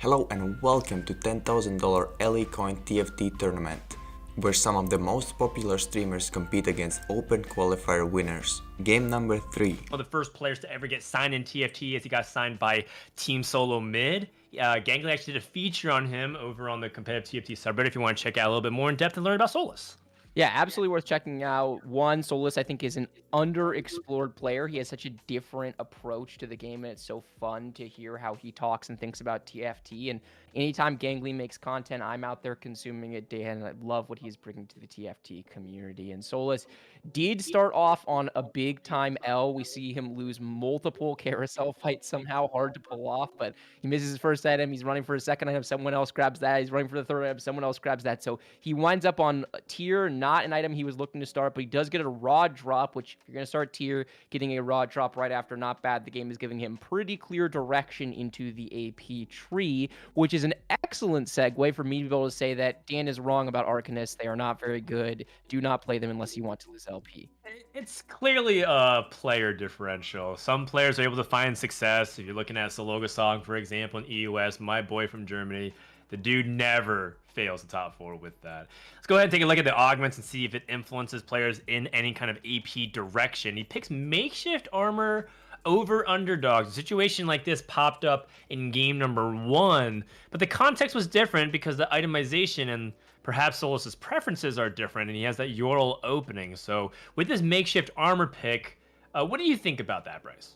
Hello and welcome to $10,000 Allie coin TFT tournament, where some of the most popular streamers compete against open qualifier winners. Game number 3. One of the first players to ever get signed in TFT as he got signed by Team Solo Mid. Gangly actually did a feature on him over on the competitive TFT subreddit if you want to check out a little bit more in depth and learn about Solus. Yeah, absolutely worth checking out. One, Solus, I think, is an underexplored player. He has such a different approach to the game, and it's so fun to hear how he talks and thinks about TFT. And anytime Gangly makes content, I'm out there consuming it, Dan, and I love what he's bringing to the TFT community. And Solus did start off on a big-time L. We see him lose multiple carousel fights somehow, hard to pull off, but he misses his first item. He's running for his second item. Someone else grabs that. He's running for the third item. Someone else grabs that. So he winds up on a tier, not an item he was looking to start, but he does get a raw drop, which if you're going to start tier, getting a raw drop right after, not bad. The game is giving him pretty clear direction into the AP tree, which is an excellent segue for me to be able to say that Dan is wrong about Arcanists. They are not very good. Do not play them unless you want to lose LP. It's clearly a player differential. Some players are able to find success. If you're looking at Sologasong, for example, in EUS, my boy from Germany, the dude never fails the top 4 with that. Let's go ahead and take a look at the augments and see if it influences players in any kind of AP direction. He picks makeshift armor over underdogs. A situation like this popped up in game number 1, but the context was different because the itemization and perhaps Solus's preferences are different, and he has that Yorl opening. So with this makeshift armor pick, what do you think about that, Bryce?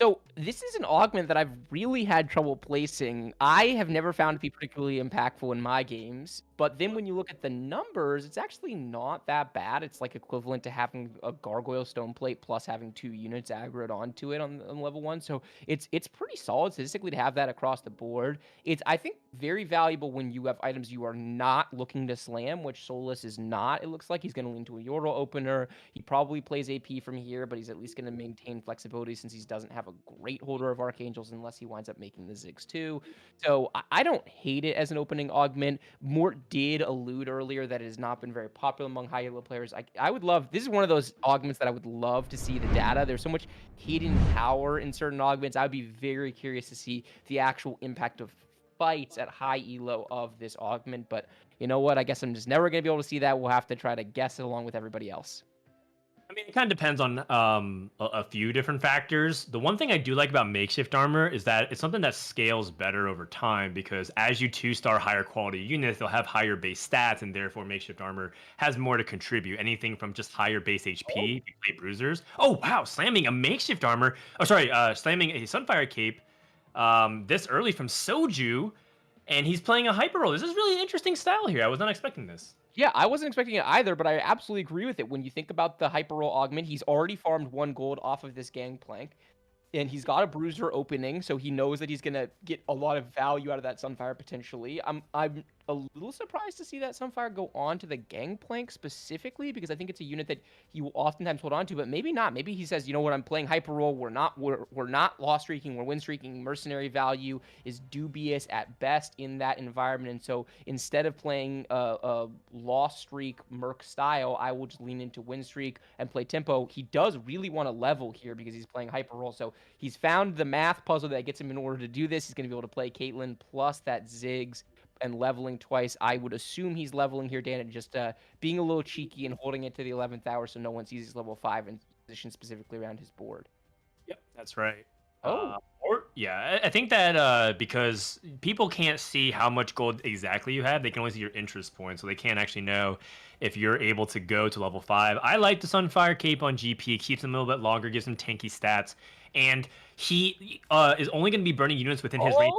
So this is an augment that I've really had trouble placing. I have never found to be particularly impactful in my games, but then when you look at the numbers, it's actually not that bad. It's like equivalent to having a Gargoyle Stone Plate plus having 2 units aggroed onto it on level 1. So it's pretty solid statistically to have that across the board. It's, I think, very valuable when you have items you are not looking to slam, which Solus is not. It looks like he's going to lean to a Yordle opener. He probably plays AP from here, but he's at least going to maintain flexibility since he doesn't have a great holder of Archangels unless he winds up making the Ziggs too. So I don't hate it as an opening augment. Mort did allude earlier that it has not been very popular among high elo players. I would love, this is one of those augments that I would love to see the data. There's so much hidden power in certain augments. I would be very curious to see the actual impact of fights at high elo of this augment, but you know what? I guess I'm just never going to be able to see that. We'll have to try to guess it along with everybody else. I mean, it kind of depends on a few different factors. The one thing I do like about makeshift armor is that it's something that scales better over time because as you 2-star higher quality units, they'll have higher base stats, and therefore makeshift armor has more to contribute. Anything from just higher base HP, plate bruisers. Oh wow, slamming a makeshift armor. Oh sorry, slamming a Sunfire Cape this early from Soju, and he's playing a hyper roll. This is really interesting style here. I was not expecting this. Yeah, I wasn't expecting it either, but I absolutely agree with it. When you think about the hyper roll augment, he's already farmed 1 gold off of this Gangplank, and he's got a bruiser opening, so he knows that he's gonna get a lot of value out of that Sunfire potentially. I'm a little surprised to see that Sunfire go on to the Gangplank specifically, because I think it's a unit that he will oftentimes hold on to, but maybe not. Maybe he says, you know what, I'm playing hyper roll. We're not loss streaking. We're win streaking. Mercenary value is dubious at best in that environment, and so instead of playing a loss streak Merc style, I will just lean into win streak and play tempo. He does really want to level here because he's playing hyper roll, so he's found the math puzzle that gets him in order to do this. He's going to be able to play Caitlyn plus that Ziggs and leveling twice. I would assume he's leveling here, Dan, and just being a little cheeky and holding it to the 11th hour so no one sees he's level 5 and positioned specifically around his board. Yep, that's right. Oh. I think that because people can't see how much gold exactly you have, they can only see your interest points, so they can't actually know if you're able to go to level 5. I like the Sunfire Cape on GP. It keeps him a little bit longer, gives him tanky stats, and he is only going to be burning units within his range,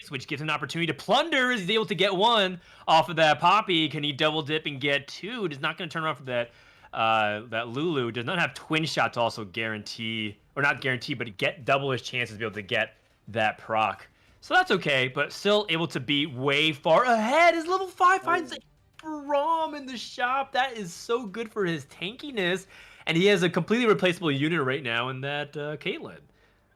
which gives him an opportunity to plunder. Is he able to get 1 off of that Poppy? Can he double dip and get 2? It is not going to turn around for that. That Lulu does not have twin shot to also guarantee, or not guarantee, but get double his chances to be able to get that proc. So that's okay, but still able to be way far ahead. His level 5 finds a Braum in the shop. That is so good for his tankiness, and he has a completely replaceable unit right now in that Caitlyn.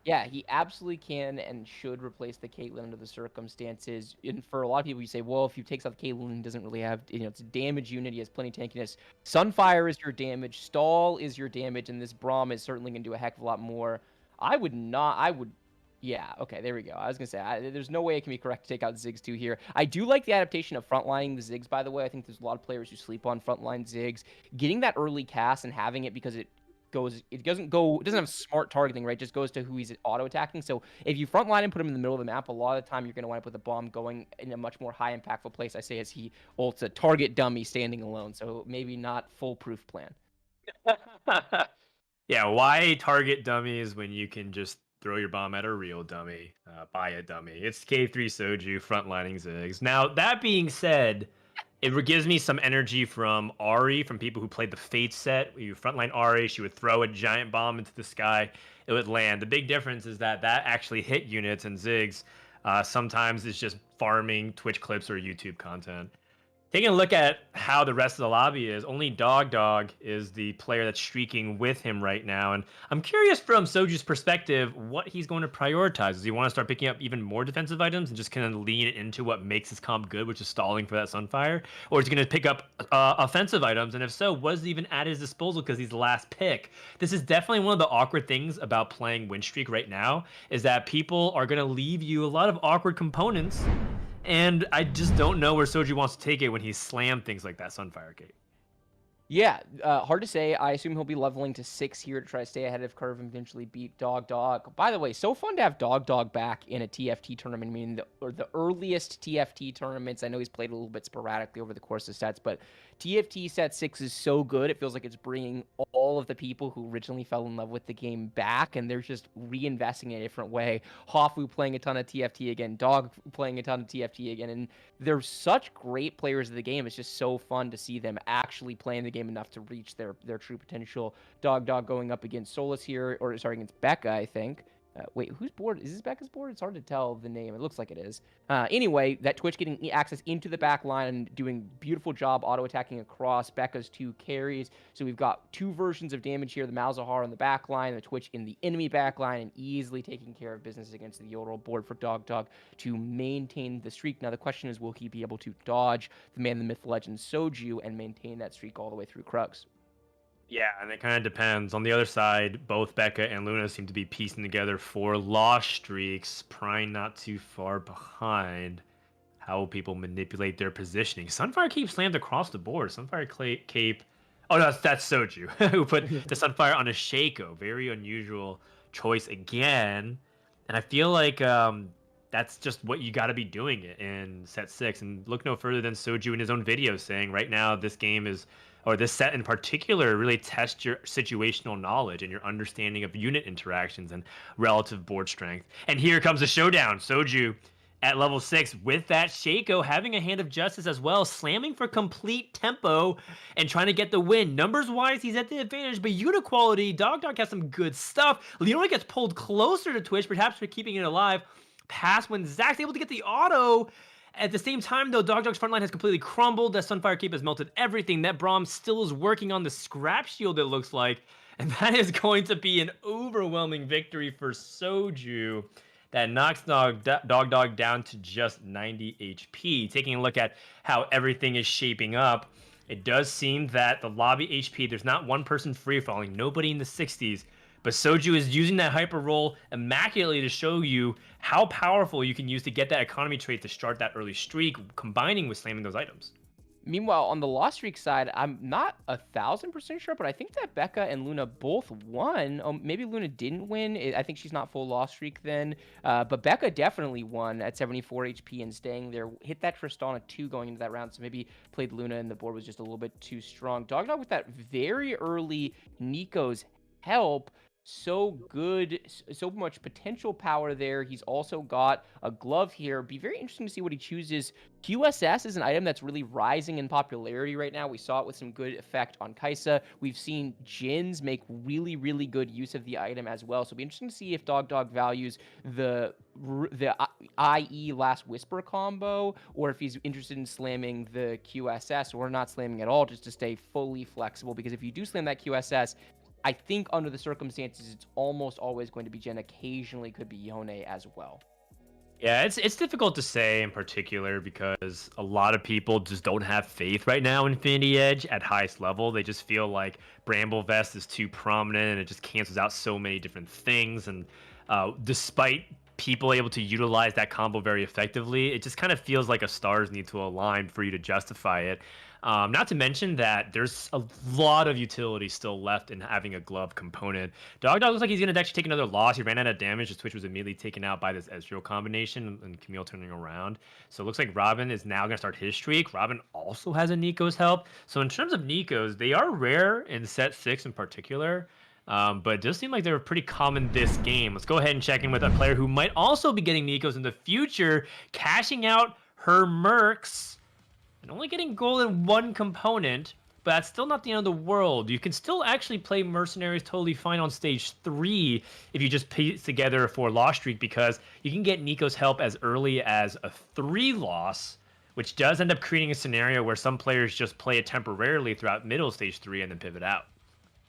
Yeah, he absolutely can and should replace the Caitlyn under the circumstances. And for a lot of people, you say, well, if he takes out the Caitlyn, he doesn't really have, it's a damage unit. He has plenty of tankiness. Sunfire is your damage. Stall is your damage. And this Braum is certainly going to do a heck of a lot more. I would Yeah, okay, there we go. I was gonna say, there's no way it can be correct to take out Ziggs 2 here. I do like the adaptation of frontlining the Ziggs, by the way. I think there's a lot of players who sleep on frontline Ziggs. Getting that early cast and having it because it doesn't have smart targeting, right? It just goes to who he's auto-attacking. So if you frontline and put him in the middle of the map, a lot of the time you're gonna wind up with a bomb going in a much more high impactful place, I say, as he ults a target dummy standing alone. So maybe not foolproof plan. Yeah, why target dummies when you can just throw your bomb at a real dummy, buy a dummy? It's K3 Soju frontlining Ziggs. Now, that being said, it gives me some energy from Ari, from people who played the Fate set. You frontline Ari, she would throw a giant bomb into the sky, it would land. The big difference is that actually hit units, and Ziggs sometimes is just farming Twitch clips or YouTube content. Taking a look at how the rest of the lobby is, only Dog is the player that's streaking with him right now. And I'm curious from Soju's perspective what he's going to prioritize. Does he want to start picking up even more defensive items and just kind of lean it into what makes his comp good, which is stalling for that Sunfire? Or is he going to pick up offensive items? And if so, what is even at his disposal because he's the last pick? This is definitely one of the awkward things about playing win streak right now, is that people are going to leave you a lot of awkward components. And I just don't know where Soju wants to take it when he slammed things like that Sunfire Cape. Yeah, hard to say. I assume he'll be leveling to 6 here to try to stay ahead of curve and eventually beat Dog. By the way, so fun to have Dog back in a TFT tournament. I mean, the earliest TFT tournaments, I know he's played a little bit sporadically over the course of sets, but TFT Set 6 is so good. It feels like it's bringing all of the people who originally fell in love with the game back, and they're just reinvesting in a different way. Hoffu playing a ton of TFT again, Dog playing a ton of TFT again, and they're such great players of the game. It's just so fun to see them actually playing the game enough to reach their true potential. Dog going up against Solus here, or sorry, against Becca, I think. Wait, whose board? Is this Becca's board? It's hard to tell the name. It looks like it is. Anyway, that Twitch getting access into the back line and doing beautiful job auto-attacking across Becca's 2 carries. So we've got 2 versions of damage here. The Malzahar on the back line, the Twitch in the enemy back line, and easily taking care of business against the overall board for Dog to maintain the streak. Now, the question is, will he be able to dodge the man, the myth, legend Soju and maintain that streak all the way through Krugs? Yeah, and it kind of depends. On the other side, both Becca and Luna seem to be piecing together 4 loss streaks, Prime not too far behind. How will people manipulate their positioning? Sunfire Cape slammed across the board. Sunfire Cape... Oh, no, that's Soju, who put the Sunfire on a Shaco. Very unusual choice again. And I feel like that's just what you got to be doing in set 6. And look no further than Soju in his own video saying right now this game is... or this set in particular, really tests your situational knowledge and your understanding of unit interactions and relative board strength. And here comes a showdown. Soju at level 6 with that Shaco, having a hand of justice as well, slamming for complete tempo and trying to get the win. Numbers-wise, he's at the advantage, but unit quality, Dog has some good stuff. Leona gets pulled closer to Twitch, perhaps for keeping it alive. Pass when Zach's able to get the auto. At the same time, though, Dog's front line has completely crumbled. That Sunfire Cape has melted everything. That Braum still is working on the scrap shield, it looks like. And that is going to be an overwhelming victory for Soju. That knocks Dog down to just 90 HP. Taking a look at how everything is shaping up, it does seem that the lobby HP, there's not one person free-falling, nobody in the 60s. But Soju is using that hyper roll immaculately to show you how powerful you can use to get that economy trait to start that early streak, combining with slamming those items. Meanwhile, on the loss streak side, I'm not 1,000% sure, but I think that Becca and Luna both won. Maybe Luna didn't win. I think she's not full loss streak then. But Becca definitely won at 74 HP and staying there. Hit that Tristana 2 going into that round, so maybe played Luna and the board was just a little bit too strong. Dog with that very early Nico's help. So good, so much potential power there. He's also got a glove here. Be very interesting to see what he chooses. QSS is an item that's really rising in popularity right now. We saw it with some good effect on Kaisa. We've seen Jins make really, really good use of the item as well. So it'll be interesting to see if Dog values the IE Last Whisper combo, or if he's interested in slamming the QSS or not slamming at all, just to stay fully flexible. Because if you do slam that QSS, I think under the circumstances, it's almost always going to be Jen. Occasionally could be Yone as well. Yeah, it's difficult to say in particular because a lot of people just don't have faith right now in Infinity Edge at highest level. They just feel like Bramble Vest is too prominent and it just cancels out so many different things. And despite people able to utilize that combo very effectively. It just kind of feels like a stars need to align for you to justify it. Not to mention that there's a lot of utility still left in having a glove component. Dog looks like he's going to actually take another loss. He ran out of damage. His Twitch was immediately taken out by this Ezreal combination and Camille turning around. So it looks like Robin is now going to start his streak. Robin also has a Nico's help. So in terms of Nico's, they are rare in set 6 in particular. But it does seem like they were pretty common this game. Let's go ahead and check in with a player who might also be getting Nico's in the future, cashing out her Mercs and only getting gold in one component, but that's still not the end of the world. You can still actually play Mercenaries totally fine on stage 3 if you just piece together a 4-loss streak, because you can get Nico's help as early as a 3-loss, which does end up creating a scenario where some players just play it temporarily throughout middle stage 3 and then pivot out.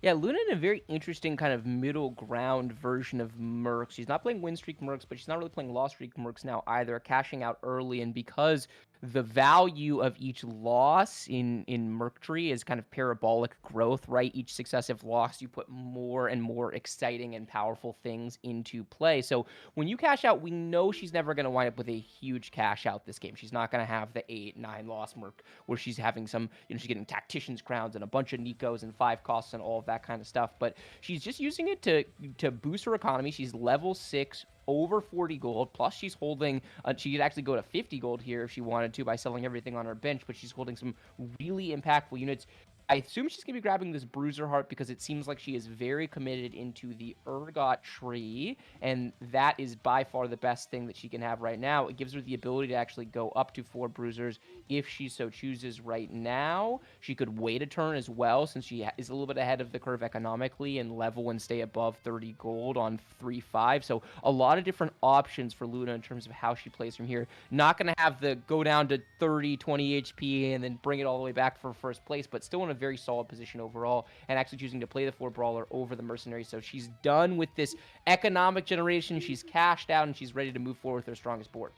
Yeah, Luna in a very interesting kind of middle ground version of Mercs. She's not playing win streak Mercs, but she's not really playing loss streak Mercs now either, cashing out early. And because the value of each loss in Merctree is kind of parabolic growth, right? Each successive loss, you put more and more exciting and powerful things into play. So when you cash out, we know she's never going to wind up with a huge cash out this game. She's not going to have the 8-9 loss Merc where she's having some, she's getting Tactician's Crowns and a bunch of Nikos and 5 costs and all of that kind of stuff. But she's just using it to boost her economy. She's level 6, over 40 gold, plus she's holding, she could actually go to 50 gold here if she wanted to by selling everything on her bench, but she's holding some really impactful units. I assume she's going to be grabbing this Bruiser Heart because it seems like she is very committed into the Urgot tree, and that is by far the best thing that she can have right now. It gives her the ability to actually go up to 4 Bruisers if she so chooses right now. She could wait a turn as well, since she is a little bit ahead of the curve economically and level and stay above 30 gold on 3-5. So a lot of different options for Luna in terms of how she plays from here. Not going to have the go down to 30, 20 HP and then bring it all the way back for first place, but still in a very solid position overall, and actually choosing to play the 4 Brawler over the Mercenary. So she's done with this economic generation. She's cashed out, and she's ready to move forward with her strongest board.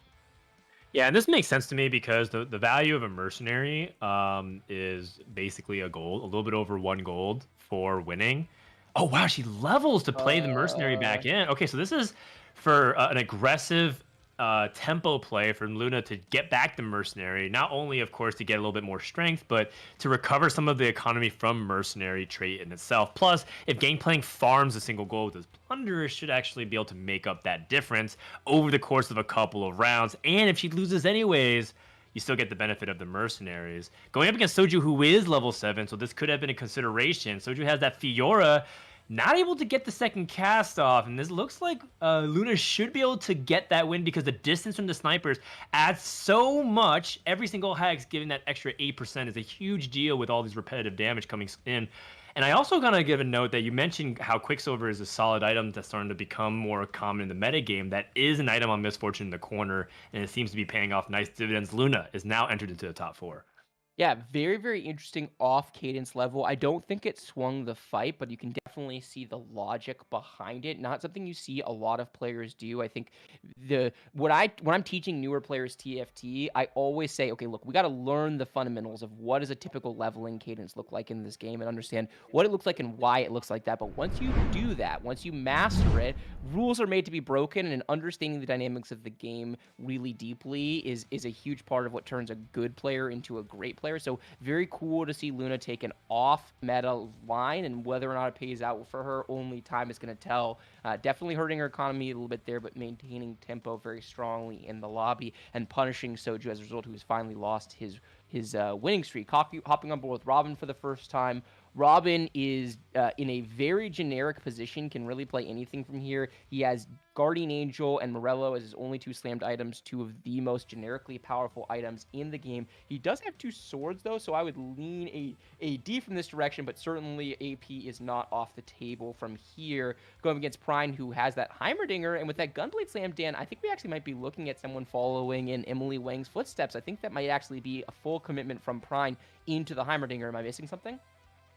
Yeah, and this makes sense to me because the value of a Mercenary is basically a gold, a little bit over 1 gold for winning. Oh, wow, she levels to play the Mercenary back in. Okay, so this is for an aggressive tempo play from Luna to get back the Mercenary, not only of course to get a little bit more strength, but to recover some of the economy from Mercenary trait in itself. Plus, if Gangplank farms a single goal with his Plunderer, should actually be able to make up that difference over the course of a couple of rounds. And if she loses anyways, you still get the benefit of the Mercenaries. Going up against Soju, who is level 7, so this could have been a consideration. Soju has that Fiora, not able to get the second cast off, and this looks like Luna should be able to get that win because the distance from the snipers adds so much. Every single hex giving that extra 8% is a huge deal with all these repetitive damage coming in. And I also gotta give a note that you mentioned how Quicksilver is a solid item that's starting to become more common in the metagame. That is an item on Misfortune in the corner, and it seems to be paying off nice dividends. Luna is now entered into the top 4. Yeah, very, very interesting off cadence level. I don't think it swung the fight, but you can definitely see the logic behind it. Not something you see a lot of players do. I think when I'm teaching newer players TFT, I always say, okay, look, we got to learn the fundamentals of what does a typical leveling cadence look like in this game and understand what it looks like and why it looks like that. But once you do that, once you master it, rules are made to be broken, and understanding the dynamics of the game really deeply is a huge part of what turns a good player into a great player. So very cool to see Luna take an off-meta line, and whether or not it pays out for her, only time is going to tell. Definitely hurting her economy a little bit there, but maintaining tempo very strongly in the lobby and punishing Soju as a result, who has finally lost his winning streak. Hopping on board with Robin for the first time. Robin is in a very generic position, can really play anything from here. He has Guardian Angel and Morello as his only 2 slammed items, 2 of the most generically powerful items in the game. He does have 2 swords, though, so I would lean AD from this direction, but certainly AP is not off the table from here. Going against Prine, who has that Heimerdinger, and with that Gunblade Slam, Dan, I think we actually might be looking at someone following in Emily Wang's footsteps. I think that might actually be a full commitment from Prine into the Heimerdinger. Am I missing something?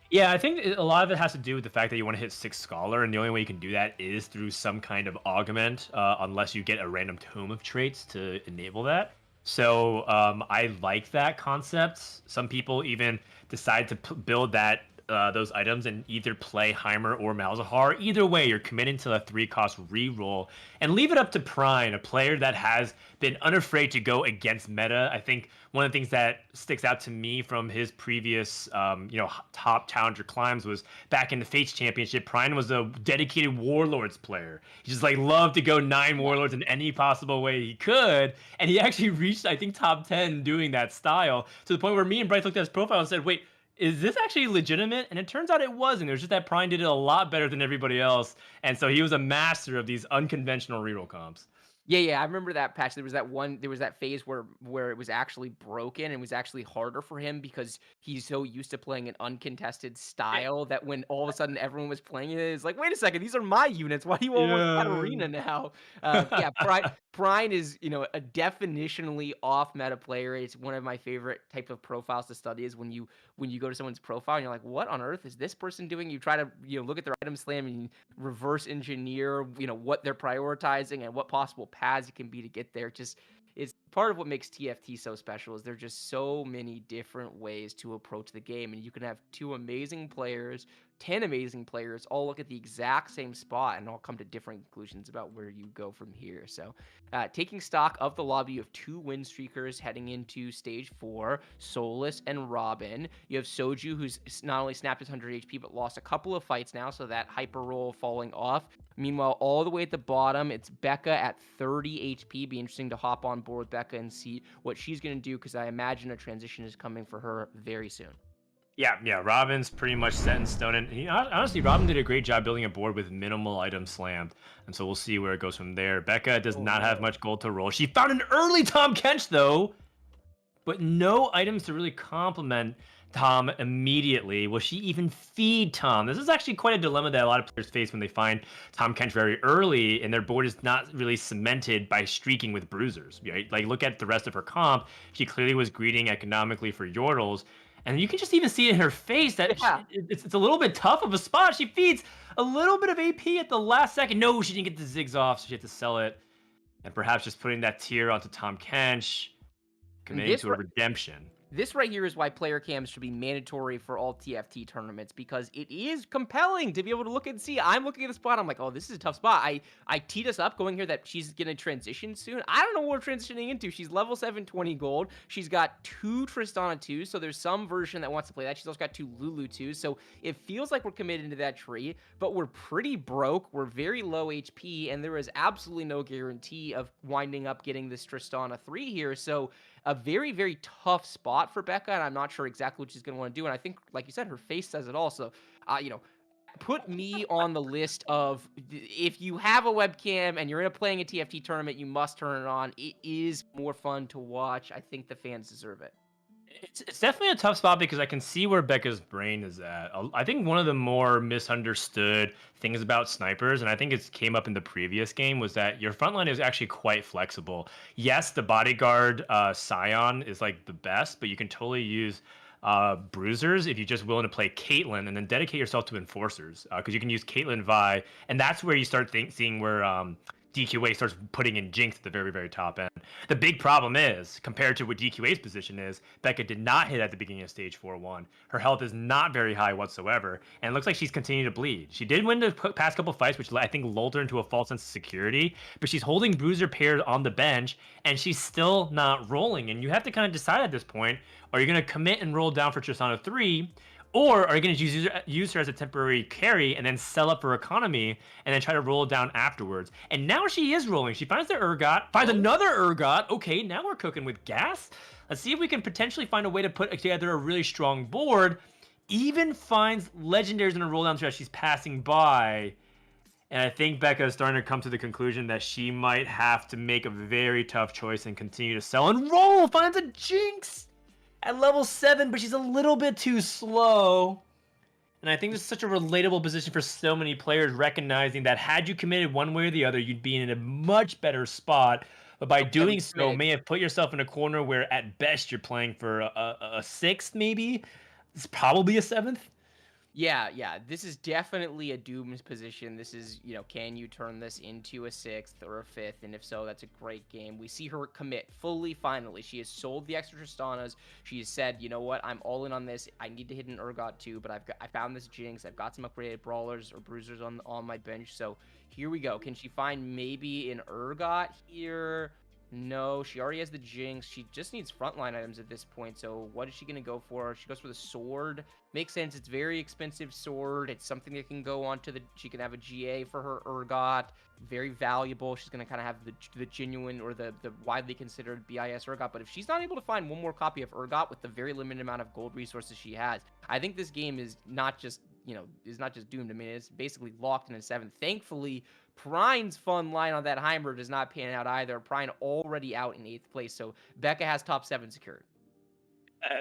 Yeah, I think a lot of it has to do with the fact that you want to hit 6 Scholar, and the only way you can do that is through some kind of augment, unless you get a random tome of traits to enable that. So I like that concept. Some people even decide to build that those items and either play Heimer or Malzahar. Either way, you're committing to a 3-cost reroll and leave it up to Prime, a player that has been unafraid to go against meta. I think one of the things that sticks out to me from his previous, top challenger climbs was back in the Fates Championship. Prime was a dedicated Warlords player. He just loved to go 9 Warlords in any possible way he could, and he actually reached, I think, top 10 doing that style, to the point where me and Bryce looked at his profile and said, "Wait, is this actually legitimate?" And it turns out it wasn't. It was just that Prime did it a lot better than everybody else, and so he was a master of these unconventional reroll comps. Yeah, I remember that patch. There was that phase where it was actually broken and it was actually harder for him because he's so used to playing an uncontested style that when all of a sudden everyone was playing it, it's like, wait a second, these are my units. Why do you all want that arena now? Yeah, Prime is, a definitionally off meta player. It's one of my favorite type of profiles to study is when you go to someone's profile and you're like, what on earth is this person doing? You try to look at their item slam and reverse engineer what they're prioritizing and what possible paths it can be to get there. Just is part of what makes TFT so special is there's just so many different ways to approach the game, and you can have 2 amazing players, 10 amazing players all look at the exact same spot and all come to different conclusions about where you go from here. So taking stock of the lobby, you have 2 win streakers heading into stage 4, Solus and Robin. You have Soju, who's not only snapped his 100 HP but lost a couple of fights now, so that hyper roll falling off. Meanwhile, all the way at the bottom, it's Becca at 30 HP. Be interesting to hop on board with Becca and see what she's going to do, because I imagine a transition is coming for her very soon. Yeah, Robin's pretty much set in stone, and honestly, Robin did a great job building a board with minimal items slammed, and so we'll see where it goes from there. Becca does not have much gold to roll. She found an early Tahm Kench, though, but no items to really complement Tahm immediately. Will she even feed Tahm? This is actually quite a dilemma that a lot of players face when they find Tahm Kench very early and their board is not really cemented by streaking with bruisers, right? Like, look at the rest of her comp. She clearly was greeting economically for Yordles, and you can just even see in her face that it's a little bit tough of a spot. She feeds a little bit of AP at the last second. No, she didn't get the zigs off, so she had to sell it. And perhaps just putting that tier onto Tahm Kench, committing to a redemption. This right here is why player cams should be mandatory for all TFT tournaments, because it is compelling to be able to look and see. I'm looking at the spot. I'm like, oh, this is a tough spot. I teed us up going here that she's going to transition soon. I don't know what we're transitioning into. She's level 720 gold. She's got 2 Tristana 2s, so there's some version that wants to play that. She's also got 2 Lulu 2s, so it feels like we're committed to that tree, but we're pretty broke. We're very low HP, and there is absolutely no guarantee of winding up getting this Tristana 3 here, so a very, very tough spot for Becca, and I'm not sure exactly what she's going to want to do. And I think, like you said, her face says it all. So, put me on the list of, if you have a webcam and you're playing a TFT tournament, you must turn it on. It is more fun to watch. I think the fans deserve it. It's definitely a tough spot because I can see where Becca's brain is at. I think one of the more misunderstood things about snipers, and I think it came up in the previous game, was that your front line is actually quite flexible. Yes, the bodyguard Scion is like the best, but you can totally use bruisers if you're just willing to play Caitlyn and then dedicate yourself to enforcers, because you can use Caitlyn Vi, and that's where you start seeing where DQA starts putting in Jinx at the very, very top end. The big problem is, compared to what DQA's position is, Becca did not hit at the beginning of stage 4-1. Her health is not very high whatsoever, and it looks like she's continuing to bleed. She did win the past couple fights, which I think lulled her into a false sense of security, but she's holding bruiser pairs on the bench, and she's still not rolling. And you have to kind of decide at this point, are you going to commit and roll down for Tristana 3, or are you going to use her as a temporary carry and then sell up her economy and then try to roll it down afterwards? And now she is rolling. She finds the Urgot, finds another Urgot. Okay, now we're cooking with gas. Let's see if we can potentially find a way to put together a really strong board. Even finds legendaries in a roll down stretch she's passing by. And I think Becca is starting to come to the conclusion that she might have to make a very tough choice and continue to sell and roll. Finds a Jinx at level 7, but she's a little bit too slow. And I think this is such a relatable position for so many players, recognizing that had you committed one way or the other, you'd be in a much better spot. But by doing so, may have put yourself in a corner where at best you're playing for a 6th, maybe. It's probably a 7th. Yeah. This is definitely a Doom's position. This is, can you turn this into a 6th or a 5th? And if so, that's a great game. We see her commit fully, finally. She has sold the extra Tristanas. She has said, you know what, I'm all in on this. I need to hit an Urgot too, but I found this Jinx. I've got some upgraded brawlers or bruisers on my bench. So here we go. Can she find maybe an Urgot here? No, she already has the Jinx. She just needs frontline items at this point. So what is she going to go for? She goes for the sword. Makes sense. It's very expensive sword. It's something that can go on to she can have a GA for her Urgot. Very valuable. She's going to kind of have the genuine or the widely considered BIS Urgot. But if she's not able to find one more copy of Urgot with the very limited amount of gold resources she has, I think this game is not just, is not just doomed. I mean, it's basically locked in a 7th. Thankfully, Prine's fun line on that Heimer does not pan out either. Prine already out in 8th place, so Becca has top 7 secured.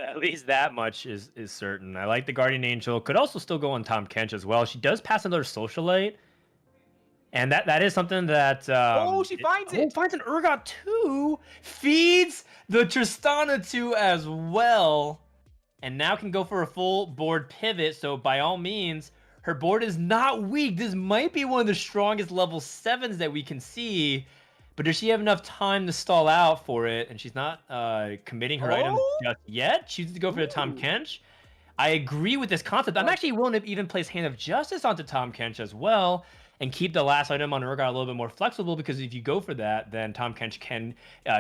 At least that much is certain. I like the Guardian Angel. Could also still go on Tom Kench as well. She does pass another Socialite. And that is something that... she finds it! Oh, finds an Urgot too! Feeds the Tristana too as well. And now can go for a full board pivot. So by all means, her board is not weak. This might be one of the strongest level 7s that we can see. But does she have enough time to stall out for it? And she's not committing her items just yet. Chooses to go for the Tom Kench. I agree with this concept. I'm actually willing to even place Hand of Justice onto Tom Kench as well and keep the last item on Urgot a little bit more flexible, because if you go for that, then Tom Kench can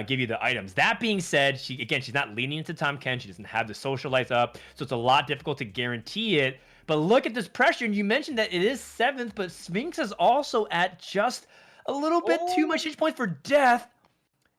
give you the items. That being said, she's not leaning into Tom Kench. She doesn't have the socialites up, so it's a lot difficult to guarantee it. But look at this pressure, and you mentioned that it is 7th, but Sphinx is also at just a little bit too much hit points for death.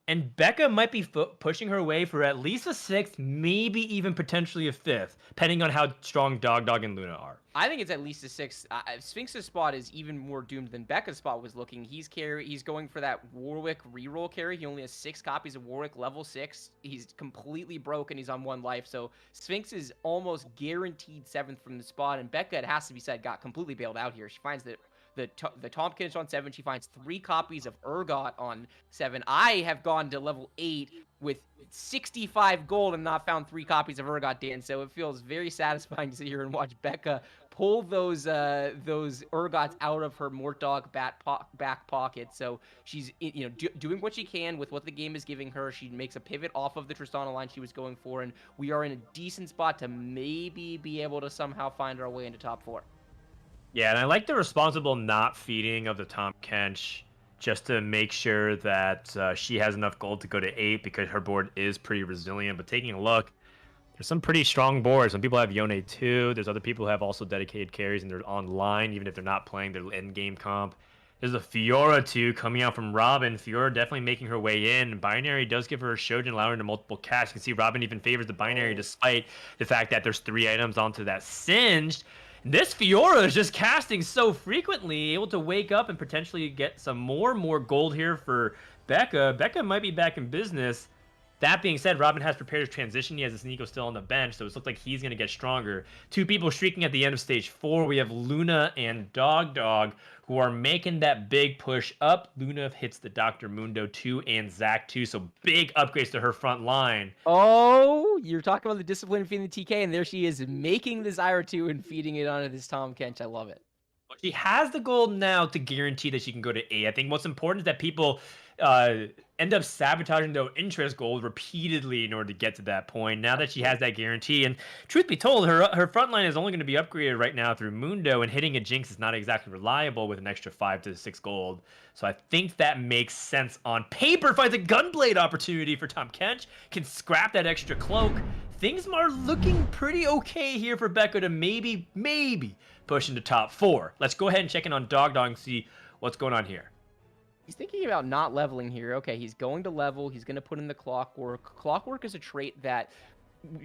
And Becca might be pushing her way for at least a 6th, maybe even potentially a 5th, depending on how strong Dog and Luna are. I think it's at least a 6th. Sphinx's spot is even more doomed than Becca's spot was looking. He's going for that Warwick reroll carry. He only has 6 copies of Warwick level 6. He's completely broken. He's on 1 life. So Sphinx is almost guaranteed 7th from the spot. And Becca, it has to be said, got completely bailed out here. She finds that the Tompkins on 7. She finds 3 copies of Urgot on 7. I have gone to level 8 with 65 gold and not found 3 copies of Urgot, Dan. So it feels very satisfying to sit here and watch Becca pull those Urgots out of her Mortdog back pocket. So she's doing what she can with what the game is giving her. She makes a pivot off of the Tristana line she was going for, and we are in a decent spot to maybe be able to somehow find our way into top 4. Yeah, and I like the responsible not feeding of the Tom Kench just to make sure that she has enough gold to go to 8, because her board is pretty resilient. But taking a look, there's some pretty strong boards. Some people have Yone too. There's other people who have also dedicated carries, and they're online, even if they're not playing their end-game comp. There's a Fiora too coming out from Robin. Fiora definitely making her way in. Binary does give her a showdown, allowing her to multiple cash. You can see Robin even favors the Binary despite the fact that there's 3 items onto that Singed. This Fiora is just casting so frequently, able to wake up and potentially get some more gold here for Becca. Becca might be back in business. That being said, Robin has prepared his transition. He has his Nico still on the bench, so it looks like he's going to get stronger. 2 people streaking at the end of stage 4. We have Luna and Dog, who are making that big push up. Luna hits the Dr. Mundo 2 and Zac 2, so big upgrades to her front line. Oh, you're talking about the discipline feeding the TK, and there she is making the Zyra 2 and feeding it onto this Tom Kench. I love it. She has the gold now to guarantee that she can go to 8. I think what's important is that people end up sabotaging their interest gold repeatedly in order to get to that point. Now that she has that guarantee, and truth be told, her front line is only going to be upgraded right now through Mundo, and hitting a Jinx is not exactly reliable with an extra 5 to 6 gold. So I think that makes sense on paper. Finds a Gunblade opportunity for Tom Kench, can scrap that extra cloak. Things are looking pretty okay here for Becca to maybe push into top 4. Let's go ahead and check in on Dog and see what's going on here. He's thinking about not leveling here. Okay, he's going to level. He's going to put in the Clockwork. Clockwork is a trait that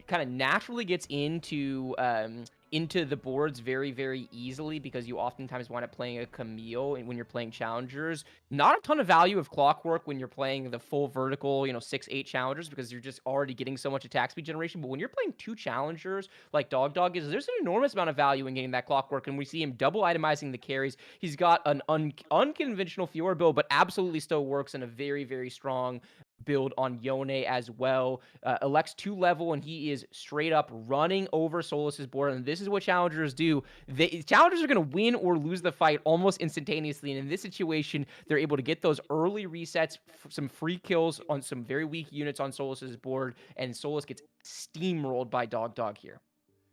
kind of naturally gets into the boards very, very easily, because you oftentimes wind up playing a Camille when you're playing challengers. Not a ton of value of Clockwork when you're playing the full vertical, 6-8 challengers, because you're just already getting so much attack speed generation. But when you're playing 2 challengers like Dog is, there's an enormous amount of value in getting that Clockwork, and we see him double itemizing the carries. He's got an unconventional Fiora build, but absolutely still works in a very, very strong build on Yone as well. Elects 2 level, and he is straight up running over Solus's board. And this is what challengers do. Challengers are going to win or lose the fight almost instantaneously. And in this situation, they're able to get those early resets, some free kills on some very weak units on Solus's board, and Solus gets steamrolled by Dog Dog here.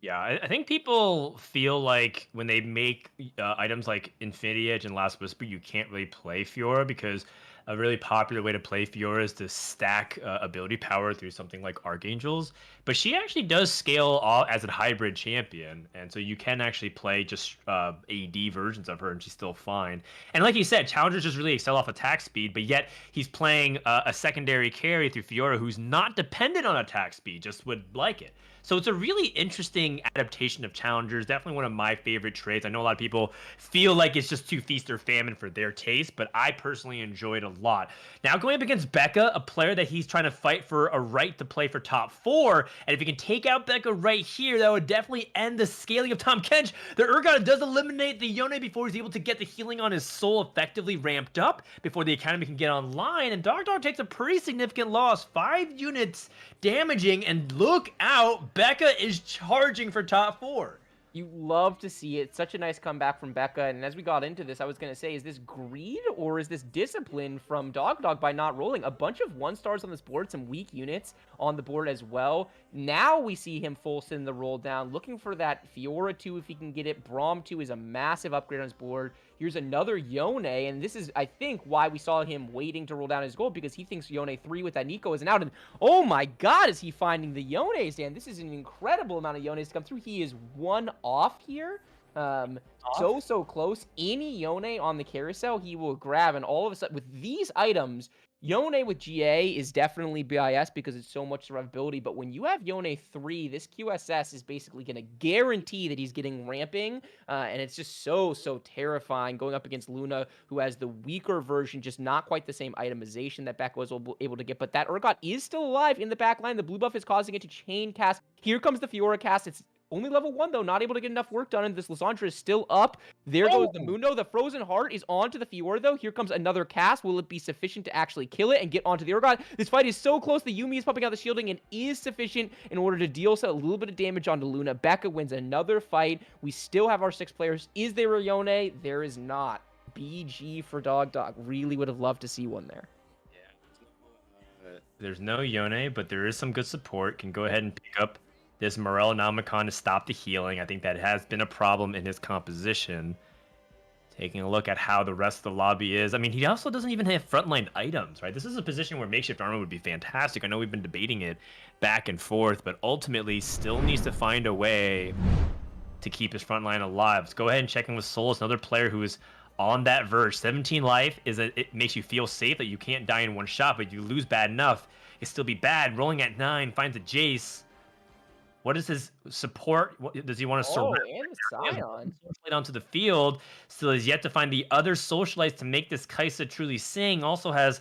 Yeah, I think people feel like when they make items like Infinity Edge and Last Whisper, you can't really play Fiora because a really popular way to play Fiora is to stack ability power through something like Archangels. But she actually does scale all as a hybrid champion, and so you can actually play just AD versions of her, and she's still fine. And like you said, challengers just really excel off attack speed, but yet he's playing a secondary carry through Fiora who's not dependent on attack speed, just would like it. So it's a really interesting adaptation of challengers. Definitely one of my favorite traits. I know a lot of people feel like it's just too feast or famine for their taste, but I personally enjoy it a lot. Now going up against Becca, a player that he's trying to fight for a right to play for top 4, and if he can take out Becca right here, that would definitely end the scaling of Tahm Kench. The Urgot does eliminate the Yone before he's able to get the healing on his soul effectively ramped up before the Academy can get online, and Dog Dog takes a pretty significant loss. 5 units damaging, and look out, Becca is charging for top 4. You love to see it. Such a nice comeback from Becca. And as we got into this, I was going to say, is this greed or is this discipline from Dog Dog by not rolling? A bunch of 1-stars on this board, some weak units on the board as well. Now we see him full send the roll down, looking for that Fiora 2 if he can get it. Braum 2 is a massive upgrade on his board. Here's another Yone, and this is, I think, why we saw him waiting to roll down his gold, because he thinks Yone 3 with that Nico is an out, and oh my god, is he finding the Yones, Dan? This is an incredible amount of Yones to come through. He is 1 off here. So close. Any Yone on the carousel, he will grab, and all of a sudden, with these items, Yone with GA is definitely BIS because it's so much survivability, but when you have Yone 3, this QSS is basically going to guarantee that he's getting ramping, and it's just so terrifying going up against Luna, who has the weaker version, just not quite the same itemization that Becca was able to get, but that Urgot is still alive in the back line. The blue buff is causing it to chain cast. Here comes the Fiora cast. It's only level 1, though, not able to get enough work done, and this Lysandra is still up. There goes the Mundo. The Frozen Heart is onto the Fiora, though. Here comes another cast. Will it be sufficient to actually kill it and get onto the Urgot? This fight is so close. The Yuumi is popping out the shielding and is sufficient in order to deal a little bit of damage onto Luna. Becca wins another fight. We still have our 6 players. Is there a Yone? There is not. BG for Dog Dog. Really would have loved to see one there. There's no Yone, but there is some good support. Can go ahead and pick up this Morellonomicon to stop the healing. I think that has been a problem in his composition. Taking a look at how the rest of the lobby is. I mean, he also doesn't even have frontline items, right? This is a position where makeshift armor would be fantastic. I know we've been debating it back and forth, but ultimately still needs to find a way to keep his frontline alive. Let's go ahead and check in with Solus, another player who is on that verge. 17 life it makes you feel safe that you can't die in one shot, but you lose bad enough, it still be bad. Rolling at 9, finds a Jace. What is his support? What, does he want to surround socialite onto the field? Still has yet to find the other socialites to make this Kaisa truly sing. Also has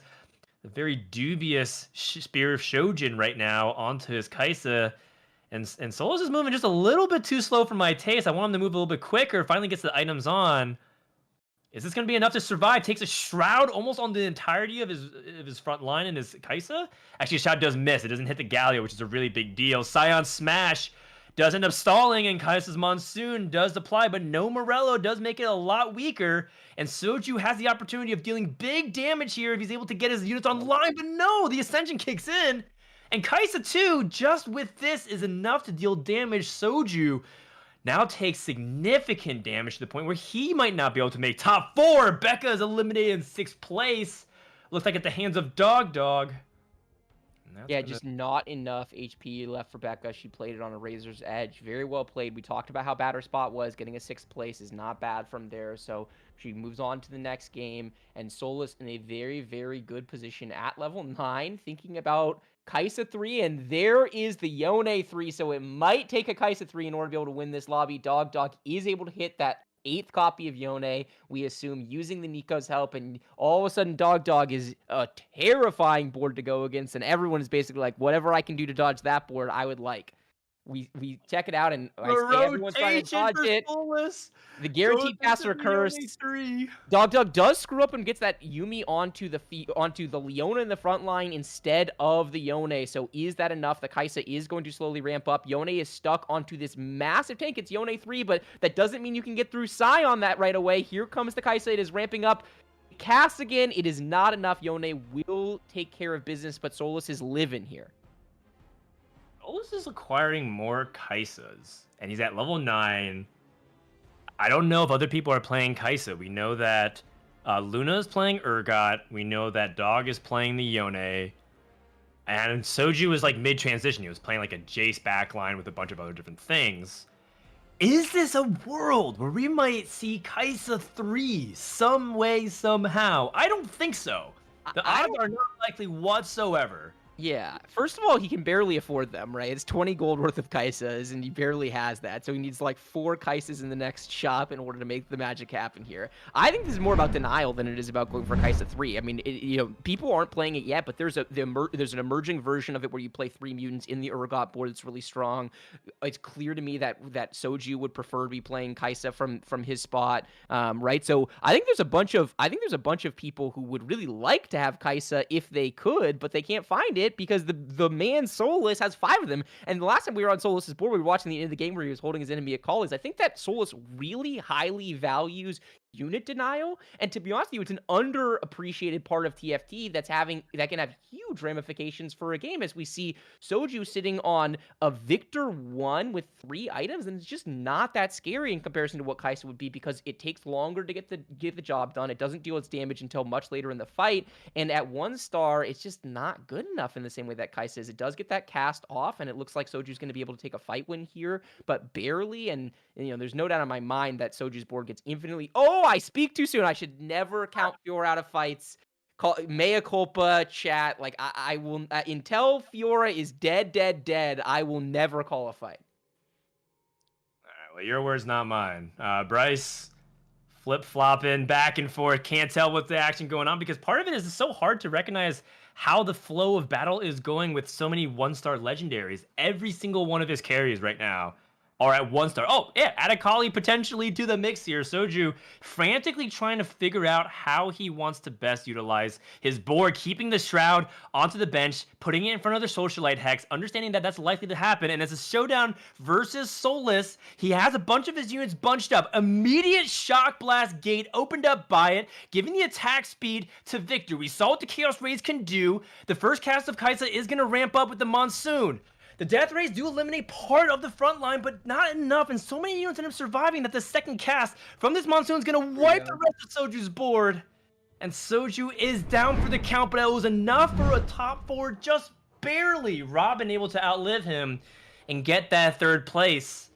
a very dubious Spear of Shojin right now onto his Kaisa. And Solus is moving just a little bit too slow for my taste. I want him to move a little bit quicker. Finally gets the items on. Is this going to be enough to survive? Takes a Shroud almost on the entirety of his front line and his Kaisa. Actually, a shot does miss. It doesn't hit the Galio, which is a really big deal. Scion Smash does end up stalling, and Kaisa's Monsoon does apply, but no Morello does make it a lot weaker. And Soju has the opportunity of dealing big damage here if he's able to get his units online, but no, the Ascension kicks in. And Kaisa, too, just with this is enough to deal damage. Soju now takes significant damage to the point where he might not be able to make top 4. Becca is eliminated in 6th place. Looks like at the hands of Dog Dog. Yeah, just not enough HP left for Becca. She played it on a razor's edge. Very well played. We talked about how bad her spot was. Getting a 6th place is not bad from there. So she moves on to the next game. And Solus in a very, very good position at level 9, thinking about Kaisa 3, and there is the Yone 3, so it might take a Kaisa 3 in order to be able to win this lobby. Dog Dog is able to hit that 8th copy of Yone, we assume, using the Nico's help, and all of a sudden Dog Dog is a terrifying board to go against, and everyone is basically like, whatever I can do to dodge that board, I would like. we check it out, and I The say everyone's trying to rotation dodge for it. Solus The goes guaranteed caster into the curse. Yone 3. Dog does screw up and gets that Yumi onto the Leona in the front line instead of the Yone. So is that enough? The Kai'Sa is going to slowly ramp up. Yone is stuck onto this massive tank. It's Yone 3, but that doesn't mean you can get through Psy on that right away. Here comes the Kai'Sa. It is ramping up. Casts again. It is not enough. Yone will take care of business, but Solus is living here. Solus is acquiring more Kai'Sas, and he's at level 9. I don't know if other people are playing Kai'Sa. We know that Luna is playing Urgot. We know that Dog is playing the Yone. And Soju is like mid-transition. He was playing like a Jace backline with a bunch of other different things. Is this a world where we might see Kai'Sa 3 some way, somehow? I don't think so. The odds are not likely whatsoever. Yeah. First of all, he can barely afford them, right? It's 20 gold worth of Kaisas, and he barely has that. So he needs like 4 Kaisas in the next shop in order to make the magic happen here. I think this is more about denial than it is about going for Kaisa 3. I mean, people aren't playing it yet, but there's an emerging version of it where you play 3 mutants in the Urgot board that's really strong. It's clear to me that Soju would prefer to be playing Kaisa from his spot, right? So I think there's a bunch of people who would really like to have Kaisa if they could, but they can't find it because the man Solus has 5 of them. And the last time we were on Solus's board, we were watching the end of the game where he was holding his enemy at call. I think that Solus really highly values unit denial, and to be honest with you, it's an underappreciated part of TFT that can have huge ramifications for a game, as we see Soju sitting on a Victor 1 with 3 items, and it's just not that scary in comparison to what Kaisa would be, because it takes longer to get the job done. It doesn't deal its damage until much later in the fight, and at 1 star, it's just not good enough in the same way that Kaisa is. It does get that cast off, and it looks like Soju's going to be able to take a fight win here, but barely, and there's no doubt in my mind that Soju's board gets infinitely... Oh, I speak too soon. I should never count Fiora out of fights. Mea culpa, chat. Like, I will... until Fiora is dead, I will never call a fight. All right, well, your words, not mine. Bryce, flip-flopping back and forth. Can't tell what's the action going on, because part of it is it's so hard to recognize how the flow of battle is going with so many 1-star legendaries. Every single one of his carries right now are at 1 star. Oh, yeah, add a Kali potentially to the mix here. Soju frantically trying to figure out how he wants to best utilize his board, keeping the Shroud onto the bench, putting it in front of the Socialite Hex, understanding that that's likely to happen. And as a showdown versus Solus, he has a bunch of his units bunched up. Immediate Shock Blast gate opened up by it, giving the attack speed to Victor. We saw what the Chaos Rays can do. The first cast of Kaisa is going to ramp up with the Monsoon. The Death Rays do eliminate part of the front line, but not enough, and so many units end up surviving that the second cast from this Monsoon is going to wipe the rest of Soju's board. And Soju is down for the count, but it was enough for a top 4, just barely. Robin able to outlive him and get that 3rd place.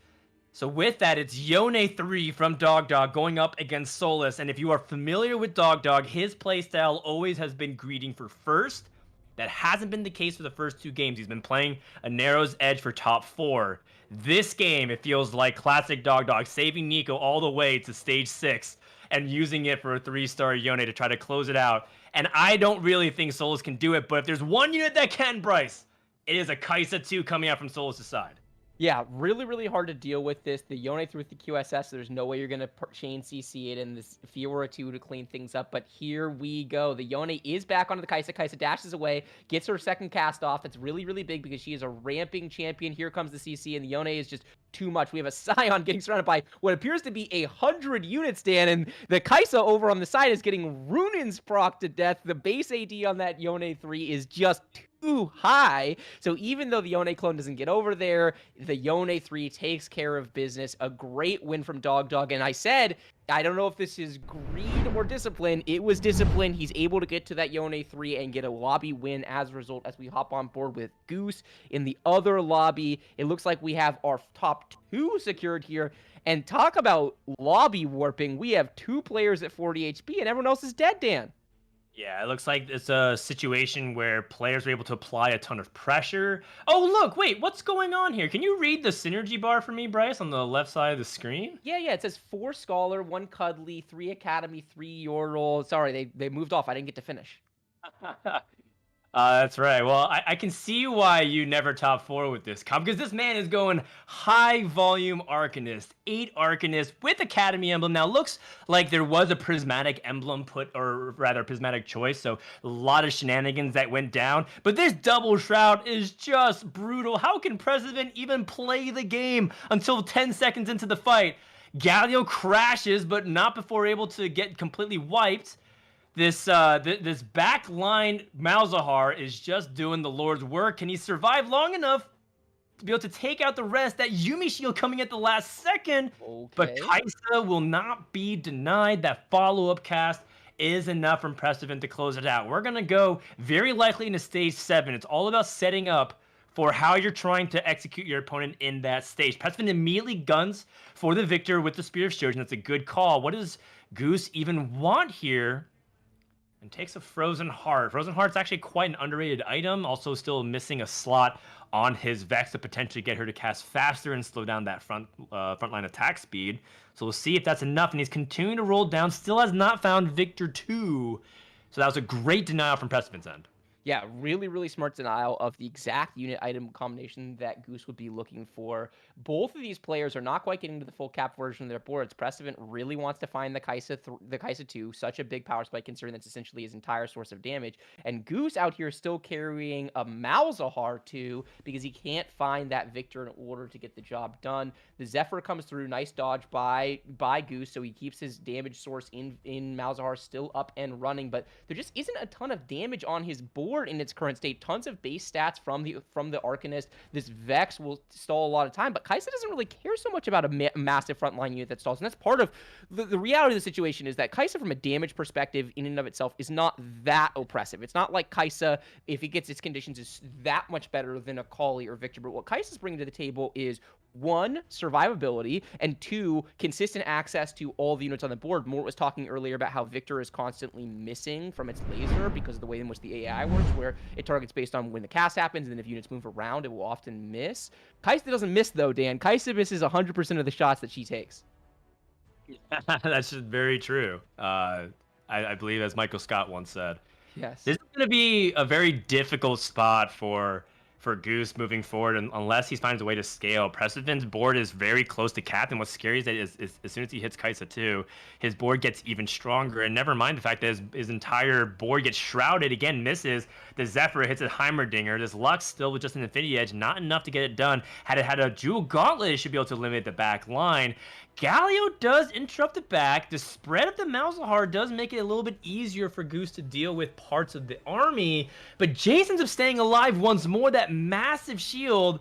So with that, it's Yone 3 from Dog going up against Solus. And if you are familiar with Dog, his playstyle always has been greeting for first. That hasn't been the case for the first 2 games. He's been playing a Narrow's Edge for top 4. This game, it feels like classic Dog, saving Nico all the way to stage 6 and using it for a 3-star Yone to try to close it out. And I don't really think Solus can do it, but if there's one unit that can, Bryce, it is a Kaisa 2 coming out from Solus' side. Yeah, really, really hard to deal with this. The Yone through with the QSS, so there's no way you're going to chain CC it, and this Fiora 2 to clean things up. But here we go. The Yone is back onto the Kaisa. Kaisa dashes away, gets her second cast off. That's really, really big because she is a ramping champion. Here comes the CC, and the Yone is just too much. We have a Scion getting surrounded by what appears to be 100 units, Dan, and the Kaisa over on the side is getting Runin's proc to death. The base AD on that Yone 3 is just too high. So even though the Yone clone doesn't get over there, the Yone 3 takes care of business. A great win from Dog. And I said, I don't know if this is greed or discipline. It was discipline. He's able to get to that Yone 3 and get a lobby win as a result, as we hop on board with Goose in the other lobby. It looks like we have our top 2 secured here. And talk about lobby warping. We have 2 players at 40 HP and everyone else is dead, Dan. Yeah, it looks like it's a situation where players are able to apply a ton of pressure. Oh, look, wait, what's going on here? Can you read the synergy bar for me, Bryce, on the left side of the screen? Yeah, it says 4 Scholar, 1 Cuddly, 3 Academy, 3 Yordle. Sorry, they moved off. I didn't get to finish. That's right. Well, I can see why you never top 4 with this comp, because this man is going high volume Arcanist, 8 Arcanist with Academy Emblem. Now, looks like there was a prismatic emblem put, or rather, prismatic choice, so a lot of shenanigans that went down. But this double shroud is just brutal. How can President even play the game until 10 seconds into the fight? Galio crashes, but not before able to get completely wiped. This this backline Malzahar is just doing the Lord's work. Can he survive long enough to be able to take out the rest? That Yumi shield coming at the last second, but Kaisa will not be denied. That follow-up cast is enough from Prestivan to close it out. We're gonna go very likely into stage 7. It's all about setting up for how you're trying to execute your opponent in that stage. Prestivan immediately guns for the victor with the Spear of Shojin. That's a good call. What does Goose even want here? And takes a Frozen Heart. Frozen Heart's actually quite an underrated item. Also still missing a slot on his Vex to potentially get her to cast faster and slow down that frontline attack speed. So we'll see if that's enough. And he's continuing to roll down. Still has not found Victor 2. So that was a great denial from Prestivan's end. Yeah, really, really smart denial of the exact unit item combination that Goose would be looking for. Both of these players are not quite getting to the full cap version of their boards. Precedent really wants to find the Kaisa 2, such a big power spike considering that's essentially his entire source of damage. And Goose out here still carrying a Malzahar 2 because he can't find that Victor in order to get the job done. The Zephyr comes through, nice dodge by Goose, so he keeps his damage source in Malzahar still up and running, but there just isn't a ton of damage on his board in its current state. Tons of base stats from the Arcanist. This Vex will stall a lot of time, but Kaisa doesn't really care so much about a massive frontline unit that stalls, and that's part of the reality of the situation is that Kaisa, from a damage perspective, in and of itself, is not that oppressive. It's not like Kaisa, if he gets its conditions, is that much better than a Kali or Victor, but what Kaisa's bringing to the table is 1, survivability, and 2, consistent access to all the units on the board. Mort was talking earlier about how Victor is constantly missing from its laser because of the way in which the AI works, where it targets based on when the cast happens, and then if units move around, it will often miss. Kaisa doesn't miss, though, Dan. Kaisa misses 100% of the shots that she takes. That's just very true. I believe, as Michael Scott once said. Yes. This is going to be a very difficult spot for Goose moving forward, unless he finds a way to scale. Prestivan's board is very close to capped, and what's scary is that as soon as he hits Kaisa 2, his board gets even stronger, and never mind the fact that his entire board gets shrouded. Again, misses. The Zephyr hits a Heimerdinger. This Lux still with just an Infinity Edge, not enough to get it done. Had it had a Jewel Gauntlet, it should be able to eliminate the back line. Galio does interrupt the back. The spread of the Malzahar does make it a little bit easier for Goose to deal with parts of the army, but Jason's up staying alive once more. That massive shield,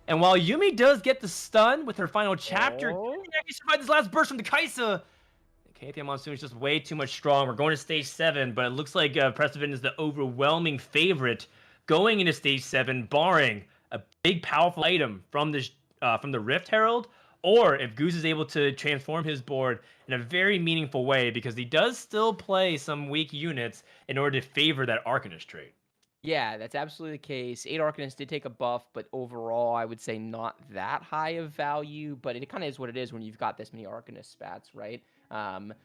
and while Yumi does get the stun with her final chapter, he actually survived this last burst from the Kaisa. KTM Monsoon is just way too much strong. We're going to stage 7, but it looks like Prestivan is the overwhelming favorite going into stage 7, barring a big powerful item from the Rift Herald, or if Goose is able to transform his board in a very meaningful way, because he does still play some weak units in order to favor that Arcanist trait. Yeah, that's absolutely the case. 8 Arcanists did take a buff, but overall, I would say not that high of value, but it kind of is what it is when you've got this many Arcanist spats, right?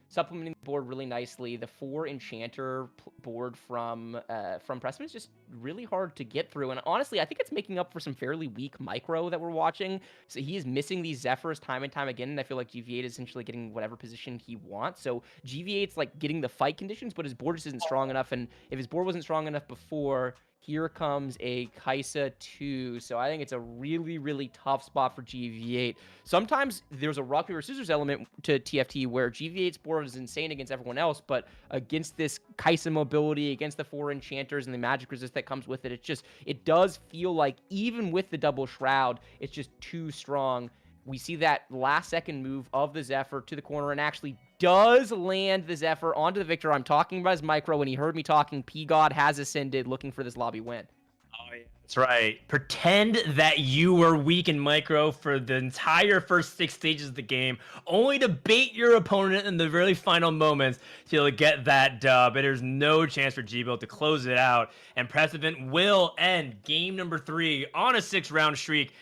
Supplementing the board really nicely. The 4 Enchanter board from Prestivan is just really hard to get through, and honestly, I think it's making up for some fairly weak micro that we're watching. So he is missing these Zephyrs time and time again, and I feel like GV8 is essentially getting whatever position he wants. So GV8's like getting the fight conditions, but his board just isn't strong enough, and if his board wasn't strong enough before, here comes a Kaisa 2. So I think it's a really, really tough spot for GV8. Sometimes there's a rock, paper, scissors element to TFT where GV8's board is insane against everyone else, but against this Kaisa mobility, against the 4 Enchanters and the magic resist that comes with it, it does feel like even with the double shroud, it's just too strong. We see that last second move of the Zephyr to the corner and actually does land the Zephyr onto the Victor. I'm talking about his micro. When he heard me talking, P-God has ascended looking for this lobby win. Oh, yeah. That's right. Pretend that you were weak in micro for the entire first 6 stages of the game, only to bait your opponent in the very final moments to be able to get that dub. And there's no chance for GBL to close it out. And Precedent will end game number 3 on a 6-round streak